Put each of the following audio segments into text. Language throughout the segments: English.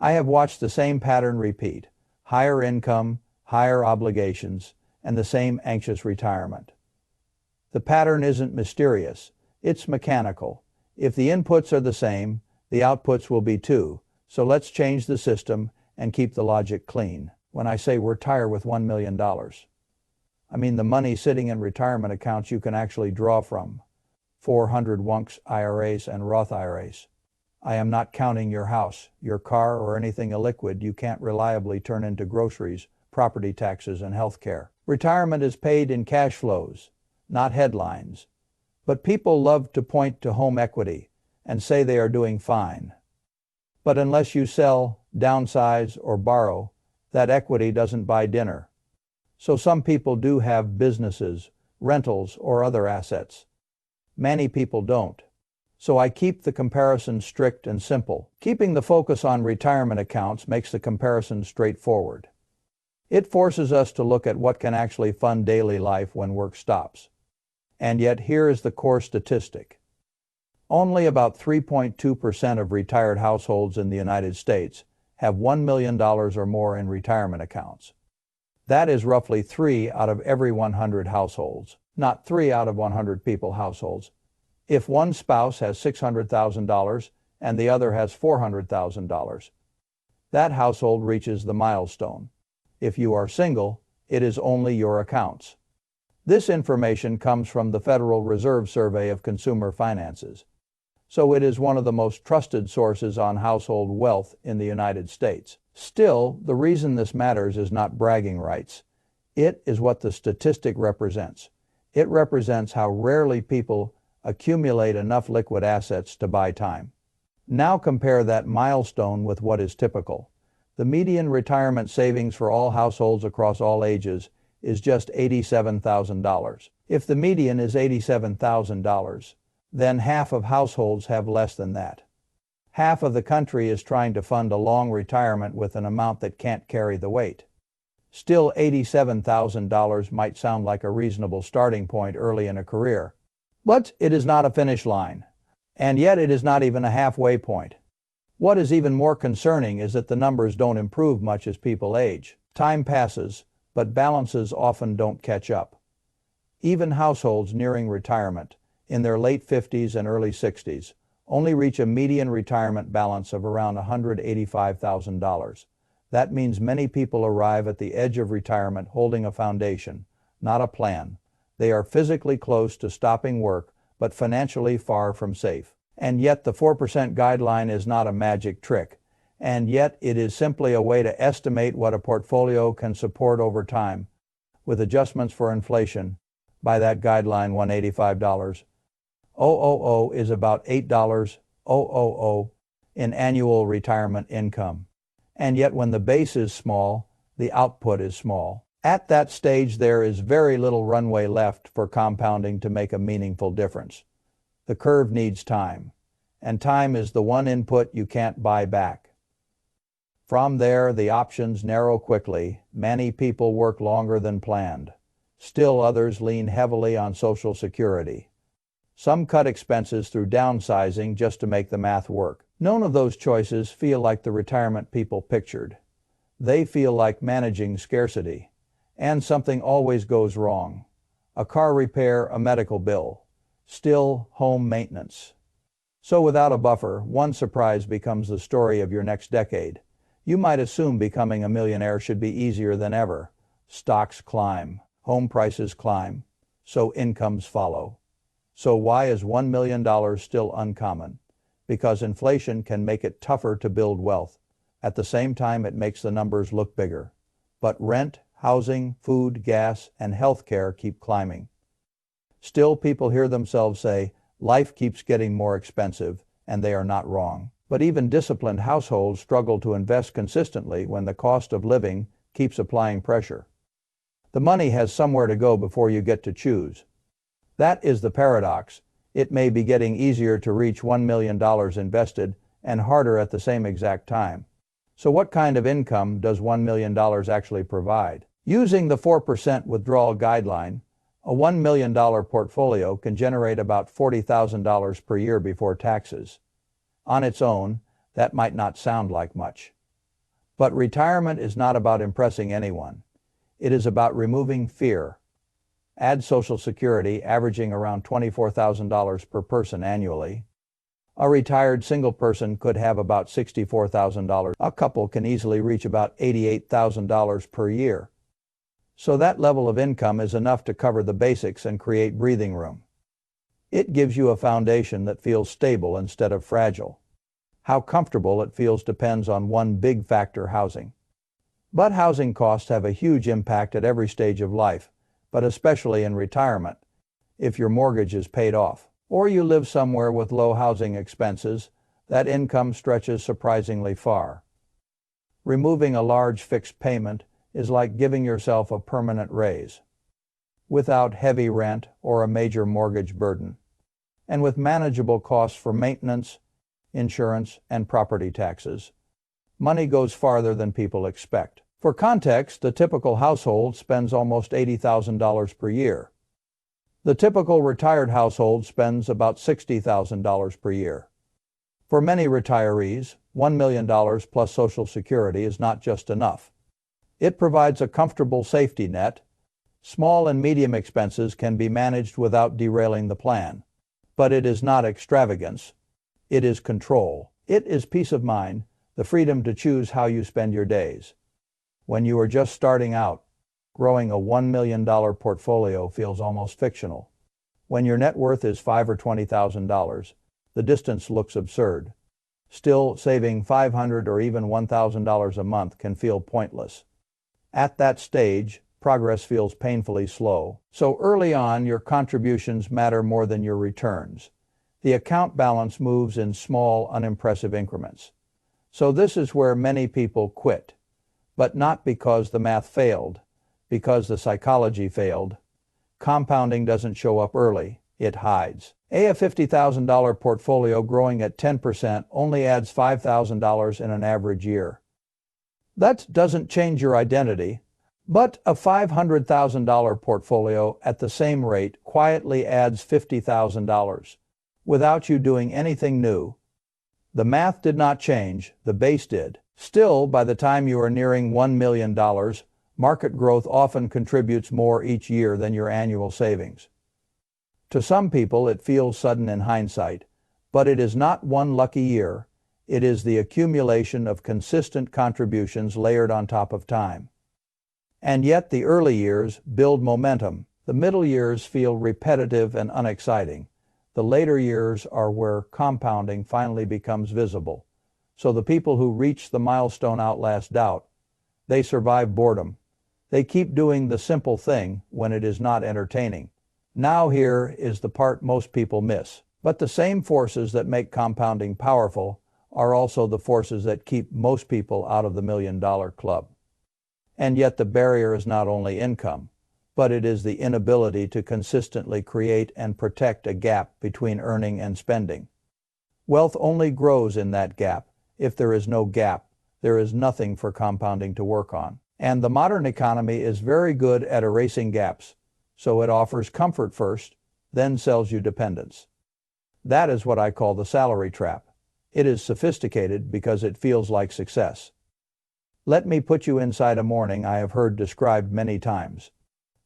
I have watched the same pattern repeat: higher income, higher obligations, and the same anxious retirement. The pattern isn't mysterious, it's mechanical. If the inputs are the same, the outputs will be too. So let's change the system and keep the logic clean. When I say retire with $1 million, I mean the money sitting in retirement accounts you can actually draw from. 400 Wonks IRAs and Roth IRAs. I am not counting your house, your car, or anything illiquid you can't reliably turn into groceries, property taxes, and health care. Retirement is paid in cash flows, not headlines. But people love to point to home equity and say they are doing fine. But unless you sell, downsize, or borrow, that equity doesn't buy dinner. So some people do have businesses, rentals, or other assets. Many people don't. So I keep the comparison strict and simple. Keeping the focus on retirement accounts makes the comparison straightforward. It forces us to look at what can actually fund daily life when work stops. And yet here is the core statistic. Only about 3.2% of retired households in the United States have $1 million or more in retirement accounts. That is roughly 3 out of every 100 households, not 3 out of 100 people households. If one spouse has $600,000 and the other has $400,000, that household reaches the milestone. If you are single, it is only your accounts. This information comes from the Federal Reserve Survey of Consumer Finances, so it is one of the most trusted sources on household wealth in the United States. Still, the reason this matters is not bragging rights. It is what the statistic represents. It represents how rarely people accumulate enough liquid assets to buy time. Now compare that milestone with what is typical. The median retirement savings for all households across all ages is just $87,000. If the median is $87,000, then half of households have less than that. Half of the country is trying to fund a long retirement with an amount that can't carry the weight. Still, $87,000 might sound like a reasonable starting point early in a career. But it is not a finish line. And yet it is not even a halfway point. What is even more concerning is that the numbers don't improve much as people age. Time passes, but balances often don't catch up. Even households nearing retirement, in their late 50s and early 60s, only reach a median retirement balance of around $185,000. That means many people arrive at the edge of retirement holding a foundation, not a plan. They are physically close to stopping work, but financially far from safe. And yet the 4% guideline is not a magic trick. And yet it is simply a way to estimate what a portfolio can support over time, with adjustments for inflation. By that guideline, $185,000 is about $8,000 in annual retirement income. And yet when the base is small, the output is small. At that stage, there is very little runway left for compounding to make a meaningful difference. The curve needs time, and time is the one input you can't buy back. From there, the options narrow quickly. Many people work longer than planned. Still others lean heavily on Social Security. Some cut expenses through downsizing just to make the math work. None of those choices feel like the retirement people pictured. They feel like managing scarcity. And something always goes wrong. A car repair, a medical bill. Still home maintenance. So without a buffer, one surprise becomes the story of your next decade. You might assume becoming a millionaire should be easier than ever. Stocks climb, home prices climb, so incomes follow. So why is $1 million still uncommon? Because inflation can make it tougher to build wealth. At the same time, it makes the numbers look bigger. But rent, housing, food, gas, and health care keep climbing. Still, people hear themselves say, life keeps getting more expensive, and they are not wrong. But even disciplined households struggle to invest consistently when the cost of living keeps applying pressure. The money has somewhere to go before you get to choose. That is the paradox. It may be getting easier to reach $1 million invested and harder at the same exact time. So what kind of income does $1 million actually provide? Using the 4% withdrawal guideline, a $1 million portfolio can generate about $40,000 per year before taxes. On its own, that might not sound like much. But retirement is not about impressing anyone. It is about removing fear. Add Social Security, averaging around $24,000 per person annually. A retired single person could have about $64,000. A couple can easily reach about $88,000 per year. So that level of income is enough to cover the basics and create breathing room. It gives you a foundation that feels stable instead of fragile. How comfortable it feels depends on one big factor: housing. But housing costs have a huge impact at every stage of life, but especially in retirement. If your mortgage is paid off, or you live somewhere with low housing expenses, that income stretches surprisingly far. Removing a large fixed payment is like giving yourself a permanent raise, without heavy rent or a major mortgage burden, and with manageable costs for maintenance, insurance, and property taxes. Money goes farther than people expect. For context, the typical household spends almost $80,000 per year. The typical retired household spends about $60,000 per year. For many retirees, $1 million plus Social Security is not just enough. It provides a comfortable safety net. Small and medium expenses can be managed without derailing the plan. But it is not extravagance. It is control. It is peace of mind, the freedom to choose how you spend your days. When you are just starting out, growing a $1 million portfolio feels almost fictional. When your net worth is $5,000 or $20,000, the distance looks absurd. Still, saving $500 or even $1,000 a month can feel pointless. At that stage, progress feels painfully slow. So early on, your contributions matter more than your returns. The account balance moves in small, unimpressive increments. So this is where many people quit. But not because the math failed, because the psychology failed. Compounding doesn't show up early, it hides. A $50,000 portfolio growing at 10% only adds $5,000 in an average year. That doesn't change your identity, but a $500,000 portfolio at the same rate quietly adds $50,000 without you doing anything new. The math did not change, the base did. Still, by the time you are nearing $1 million, market growth often contributes more each year than your annual savings. To some people, it feels sudden in hindsight, but it is not one lucky year. It is the accumulation of consistent contributions layered on top of time. And yet the early years build momentum. The middle years feel repetitive and unexciting. The later years are where compounding finally becomes visible. So the people who reach the milestone outlast doubt. They survive boredom. They keep doing the simple thing when it is not entertaining. Now here is the part most people miss. But the same forces that make compounding powerful are also the forces that keep most people out of the $1 million club. And yet the barrier is not only income, but it is the inability to consistently create and protect a gap between earning and spending. Wealth only grows in that gap. If there is no gap, there is nothing for compounding to work on. And the modern economy is very good at erasing gaps, so it offers comfort first, then sells you dependence. That is what I call the salary trap. It is sophisticated because it feels like success. Let me put you inside a morning I have heard described many times.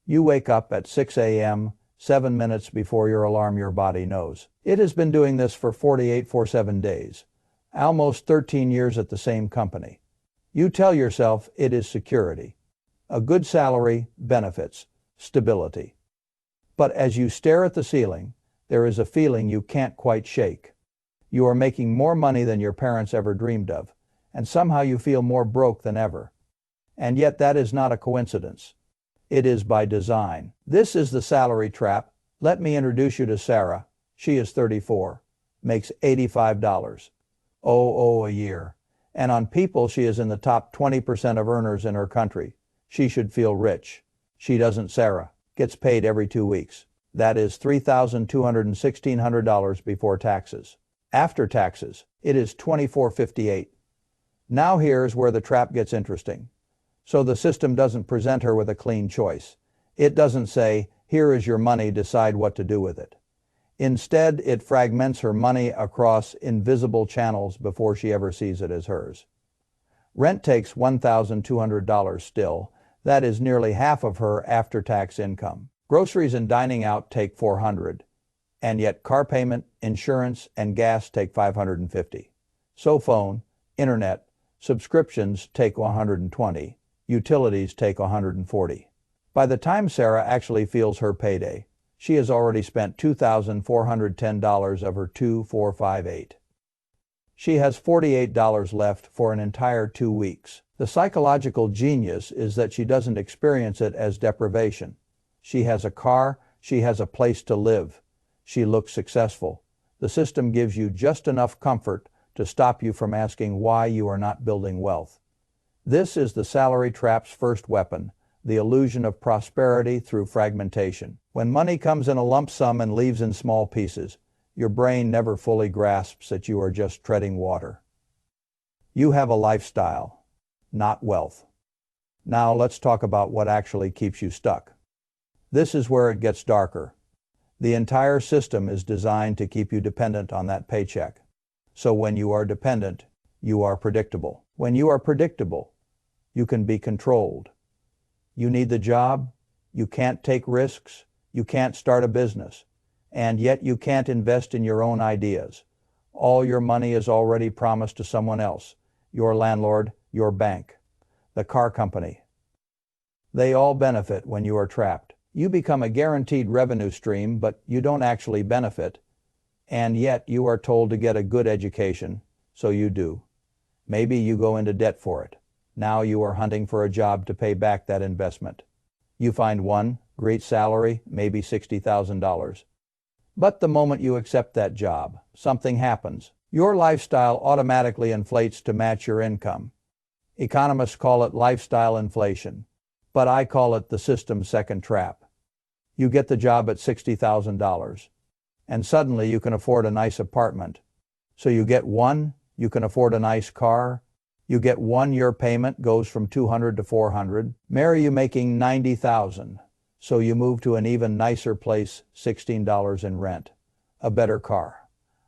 You wake up at 6 a.m., 7 minutes before your alarm your body knows. It has been doing this for 48/7 days. Almost 13 years at the same company. You tell yourself it is security. A good salary, benefits, stability. But as you stare at the ceiling, there is a feeling you can't quite shake. You are making more money than your parents ever dreamed of, and somehow you feel more broke than ever. And yet that is not a coincidence. It is by design. This is the salary trap. Let me introduce you to Sarah. She is 34, makes $85 a year. And on People, she is in the top 20% of earners in her country. She should feel rich. She doesn't. Sarah gets paid every 2 weeks. That is $3,200 and $1,600 before taxes. After taxes, it is $2,458. Now here's where the trap gets interesting. So the system doesn't present her with a clean choice. It doesn't say, here is your money, decide what to do with it. Instead, it fragments her money across invisible channels before she ever sees it as hers. Rent takes $1,200 still. That is nearly half of her after-tax income. Groceries and dining out take $400. And yet car payment, insurance, and gas take $550. So phone, internet, subscriptions take $120. Utilities take $140. By the time Sarah actually feels her payday, she has already spent $2,410 of her $2,458. She has $48 left for an entire 2 weeks. The psychological genius is that she doesn't experience it as deprivation. She has a car, she has a place to live. She looks successful. The system gives you just enough comfort to stop you from asking why you are not building wealth. This is the salary trap's first weapon, the illusion of prosperity through fragmentation. When money comes in a lump sum and leaves in small pieces, your brain never fully grasps that you are just treading water. You have a lifestyle, not wealth. Now let's talk about what actually keeps you stuck. This is where it gets darker. The entire system is designed to keep you dependent on that paycheck. So when you are dependent, you are predictable. When you are predictable, you can be controlled. You need the job, you can't take risks, you can't start a business, and yet you can't invest in your own ideas. All your money is already promised to someone else, your landlord, your bank, the car company. They all benefit when you are trapped. You become a guaranteed revenue stream, but you don't actually benefit. And yet you are told to get a good education, so you do. Maybe you go into debt for it. Now you are hunting for a job to pay back that investment. You find one, great salary, maybe $60,000. But the moment you accept that job, something happens. Your lifestyle automatically inflates to match your income. Economists call it lifestyle inflation, but I call it the system's second trap. You get the job at $60,000, and suddenly you can afford a nice apartment. So you get one, you can afford a nice car. You get one, your payment goes from $200 to $400. Marry you making $90,000. So you move to an even nicer place, $16 in rent, a better car,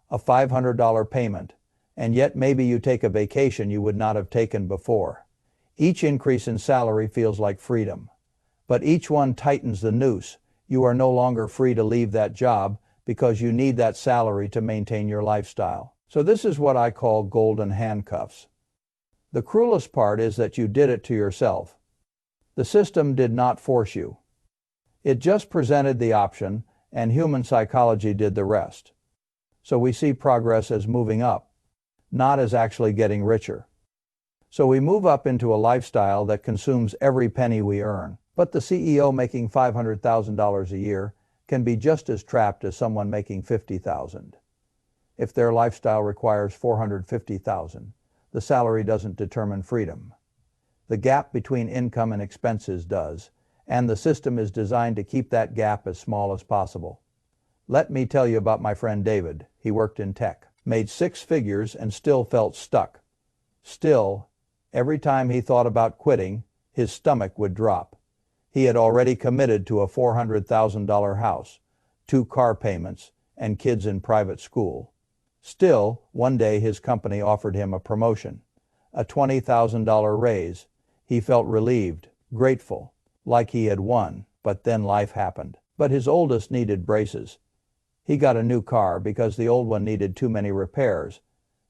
a $500 payment, and yet maybe you take a vacation you would not have taken before. Each increase in salary feels like freedom, but each one tightens the noose. You are no longer free to leave that job because you need that salary to maintain your lifestyle. So this is what I call golden handcuffs. The cruelest part is that you did it to yourself. The system did not force you. It just presented the option, and human psychology did the rest. So we see progress as moving up, not as actually getting richer. So we move up into a lifestyle that consumes every penny we earn. But the CEO making $500,000 a year can be just as trapped as someone making $50,000. If their lifestyle requires $450,000, the salary doesn't determine freedom. The gap between income and expenses does, and the system is designed to keep that gap as small as possible. Let me tell you about my friend David. He worked in tech, made 6 figures, and still felt stuck. Still, every time he thought about quitting, his stomach would drop. He had already committed to a $400,000 house, 2 car payments, and kids in private school. Still, one day his company offered him a promotion, a $20,000 raise. He felt relieved, grateful, like he had won, but then life happened. But his oldest needed braces. He got a new car because the old one needed too many repairs.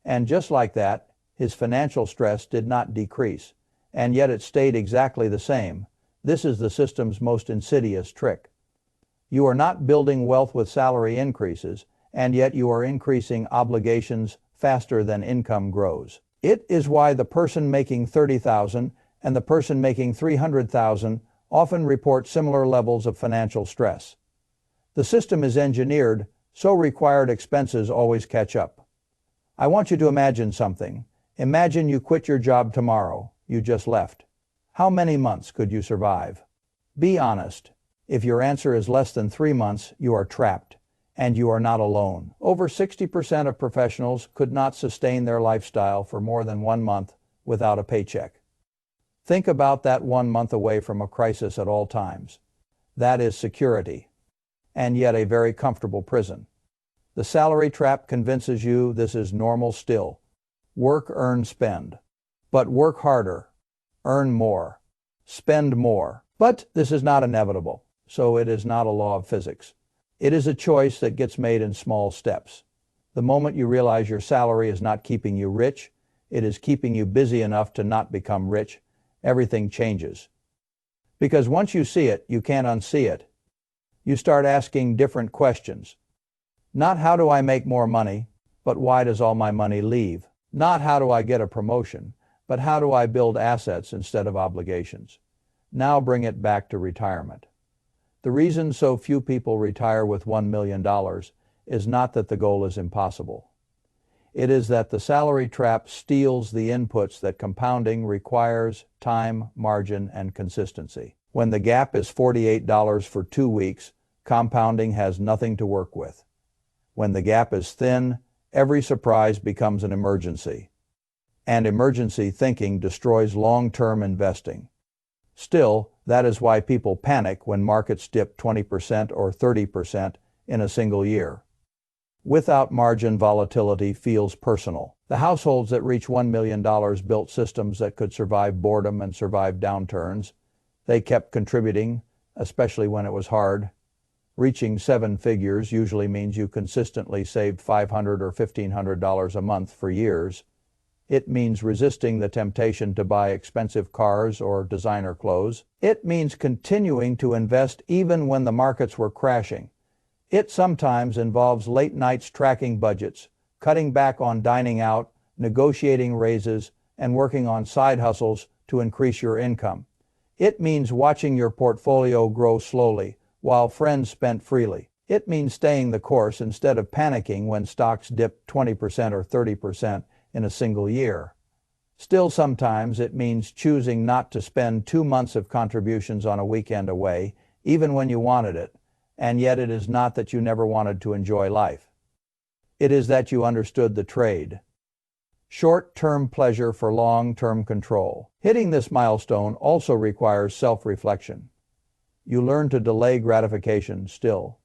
And just like that, his financial stress did not decrease, and yet it stayed exactly the same. This is the system's most insidious trick. You are not building wealth with salary increases, and yet you are increasing obligations faster than income grows. It is why the person making $30,000 and the person making $300,000 often report similar levels of financial stress. The system is engineered so required expenses always catch up. I want you to imagine something. Imagine you quit your job tomorrow. You just left. How many months could you survive? Be honest. If your answer is less than 3 months, you are trapped, and you are not alone. Over 60% of professionals could not sustain their lifestyle for more than 1 month without a paycheck. Think about that 1 month away from a crisis at all times. That is security, and yet a very comfortable prison. The salary trap convinces you this is normal still. Work, earn, spend. but work harder, earn more, spend more. But this is not inevitable, so it is not a law of physics. It is a choice that gets made in small steps. The moment you realize your salary is not keeping you rich, it is keeping you busy enough to not become rich, everything changes. Because once you see it, you can't unsee it. You start asking different questions. Not how do I make more money, but why does all my money leave? Not how do I get a promotion, but how do I build assets instead of obligations? Now bring it back to retirement. The reason so few people retire with $1 million is not that the goal is impossible. It is that the salary trap steals the inputs that compounding requires: time, margin, and consistency. When the gap is $48 for 2 weeks, compounding has nothing to work with. When the gap is thin, every surprise becomes an emergency. And emergency thinking destroys long-term investing. Still, that is why people panic when markets dip 20% or 30% in a single year. Without margin, volatility feels personal. The households that reach $1 million built systems that could survive boredom and survive downturns. They kept contributing, especially when it was hard. Reaching 7 figures usually means you consistently saved $500 or $1,500 a month for years. It means resisting the temptation to buy expensive cars or designer clothes. It means continuing to invest even when the markets were crashing. It sometimes involves late nights tracking budgets, cutting back on dining out, negotiating raises, and working on side hustles to increase your income. It means watching your portfolio grow slowly while friends spent freely. It means staying the course instead of panicking when stocks dip 20% or 30% in a single year. Still, sometimes it means choosing not to spend 2 months of contributions on a weekend away, even when you wanted it. And yet it is not that you never wanted to enjoy life. It is that you understood the trade. Short-term pleasure for long-term control. Hitting this milestone also requires self-reflection. You learn to delay gratification still.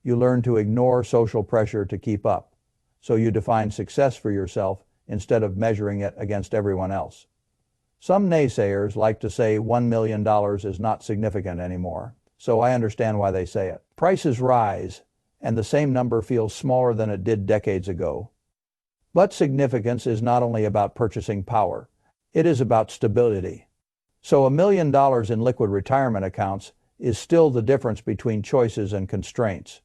You learn to ignore social pressure to keep up. So you define success for yourself instead of measuring it against everyone else. Some naysayers like to say $1 million is not significant anymore. So I understand why they say it. Prices rise, and the same number feels smaller than it did decades ago. But significance is not only about purchasing power, it is about stability. So $1 million in liquid retirement accounts is still the difference between choices and constraints.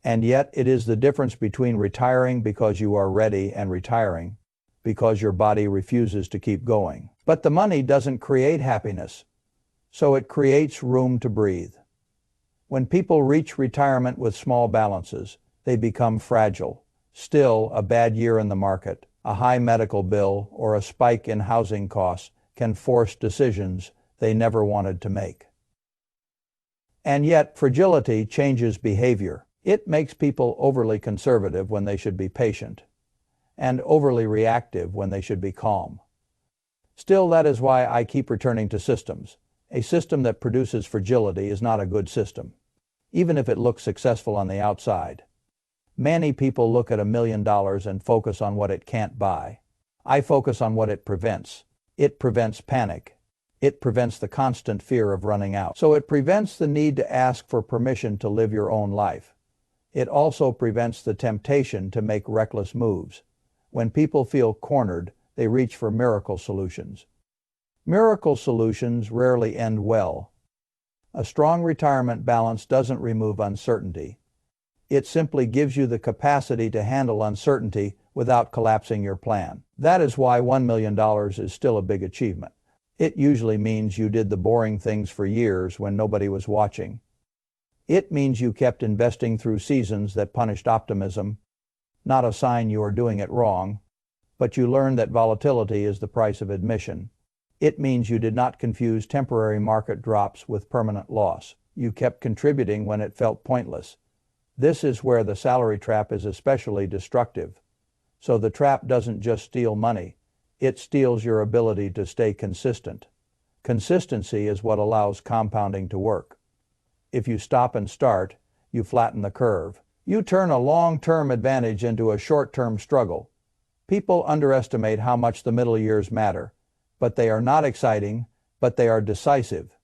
And yet it is the difference between retiring because you are ready and retiring because your body refuses to keep going. But the money doesn't create happiness. So it creates room to breathe. When people reach retirement with small balances, they become fragile. Still, a bad year in the market, a high medical bill, or a spike in housing costs can force decisions they never wanted to make. And yet, fragility changes behavior. It makes people overly conservative when they should be patient, and overly reactive when they should be calm. Still, that is why I keep returning to systems. A system that produces fragility is not a good system, even if it looks successful on the outside. Many people look at $1 million and focus on what it can't buy. I focus on what it prevents. It prevents panic. It prevents the constant fear of running out. So it prevents the need to ask for permission to live your own life. It also prevents the temptation to make reckless moves. When people feel cornered, they reach for miracle solutions. Miracle solutions rarely end well. A strong retirement balance doesn't remove uncertainty. It simply gives you the capacity to handle uncertainty without collapsing your plan. That is why $1 million is still a big achievement. It usually means you did the boring things for years when nobody was watching. It means you kept investing through seasons that punished optimism, not a sign you are doing it wrong, but you learned that volatility is the price of admission. It means you did not confuse temporary market drops with permanent loss. You kept contributing when it felt pointless. This is where the salary trap is especially destructive. So the trap doesn't just steal money, it steals your ability to stay consistent. Consistency is what allows compounding to work. If you stop and start, you flatten the curve. You turn a long-term advantage into a short-term struggle. People underestimate how much the middle years matter. but they are not exciting, but they are decisive.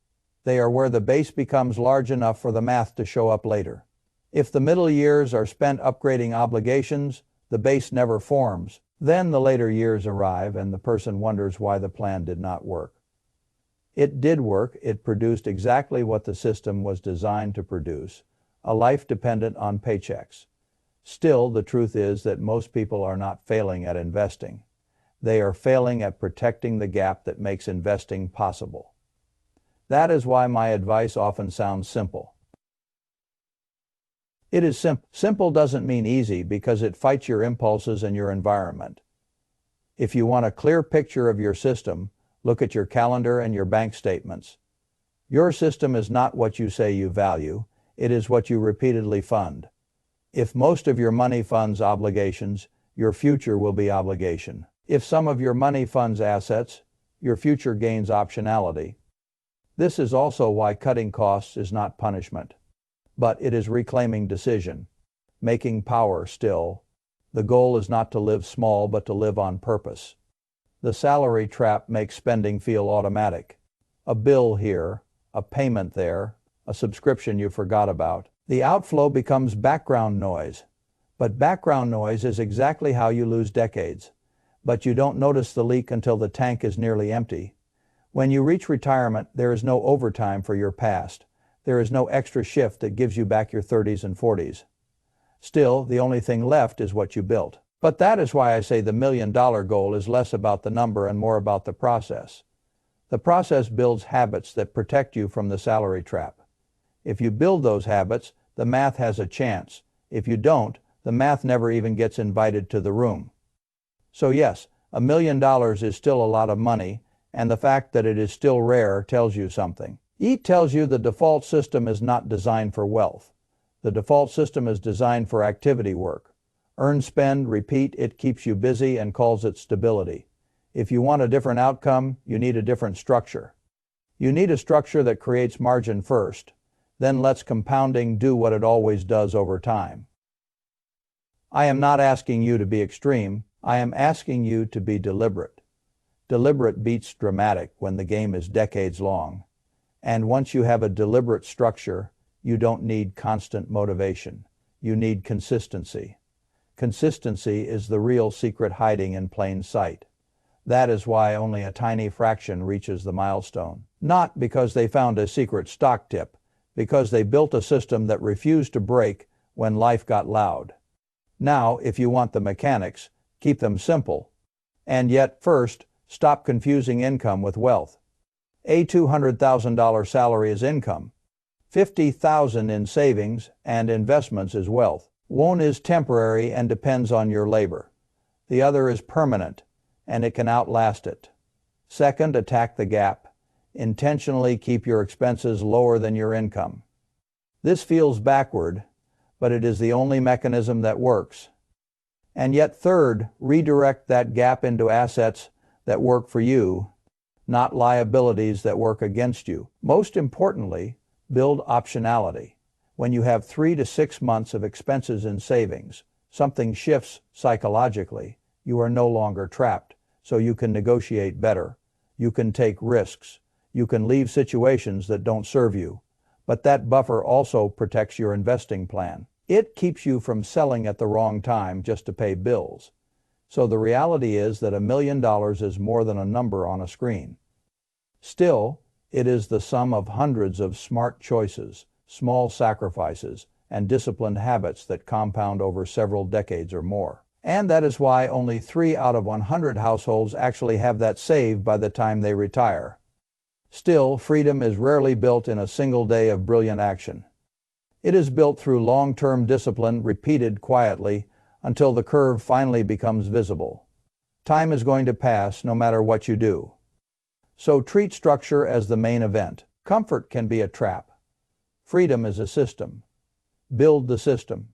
They are where the base becomes large enough for the math to show up later. If the middle years are spent upgrading obligations, the base never forms. Then the later years arrive and the person wonders why the plan did not work. It did work. It produced exactly what the system was designed to produce, a life dependent on paychecks. Still, the truth is that most people are not failing at investing. They are failing at protecting the gap that makes investing possible. That is why my advice often sounds simple. It is simple. Simple doesn't mean easy because it fights your impulses and your environment. If you want a clear picture of your system, look at your calendar and your bank statements. Your system is not what you say you value, it is what you repeatedly fund. If most of your money funds obligations, your future will be obligation. If some of your money funds assets, your future gains optionality. This is also why cutting costs is not punishment, but it is reclaiming decision, making power still. The goal is not to live small but to live on purpose. The salary trap makes spending feel automatic. A bill here, a payment there, a subscription you forgot about. The outflow becomes background noise. But background noise is exactly how you lose decades. But you don't notice the leak until the tank is nearly empty. When you reach retirement, there is no overtime for your past. There is no extra shift that gives you back your 30s and 40s. Still, the only thing left is what you built. But that is why I say the $1 million goal is less about the number and more about the process. The process builds habits that protect you from the salary trap. If you build those habits, the math has a chance. If you don't, the math never even gets invited to the room. So yes, $1 million is still a lot of money, and the fact that it is still rare tells you something. It tells you the default system is not designed for wealth. The default system is designed for activity work. Earn, spend, repeat, it keeps you busy and calls it stability. If you want a different outcome, you need a different structure. You need a structure that creates margin first, then lets compounding do what it always does over time. I am not asking you to be extreme, I am asking you to be deliberate. Deliberate beats dramatic when the game is decades long. And once you have a deliberate structure, you don't need constant motivation. You need consistency. Consistency is the real secret hiding in plain sight. That is why only a tiny fraction reaches the milestone. Not because they found a secret stock tip, because they built a system that refused to break when life got loud. Now, if you want the mechanics, keep them simple. And yet, first, stop confusing income with wealth. A $200,000 salary is income. $50,000 in savings and investments is wealth. One is temporary and depends on your labor. The other is permanent, and it can outlast it. Second, attack the gap. Intentionally keep your expenses lower than your income. This feels backward, but it is the only mechanism that works. And yet third, redirect that gap into assets that work for you, not liabilities that work against you. Most importantly, build optionality. When you have 3 to 6 months of expenses in savings, something shifts psychologically. You are no longer trapped, so you can negotiate better. You can take risks. You can leave situations that don't serve you. But that buffer also protects your investing plan. It keeps you from selling at the wrong time just to pay bills. So the reality is that $1 million is more than a number on a screen. Still, it is the sum of hundreds of smart choices, small sacrifices, and disciplined habits that compound over several decades or more. And that is why only 3 out of 100 households actually have that saved by the time they retire. Still, freedom is rarely built in a single day of brilliant action. It is built through long-term discipline repeated quietly until the curve finally becomes visible. Time is going to pass no matter what you do. So treat structure as the main event. Comfort can be a trap. Freedom is a system. Build the system.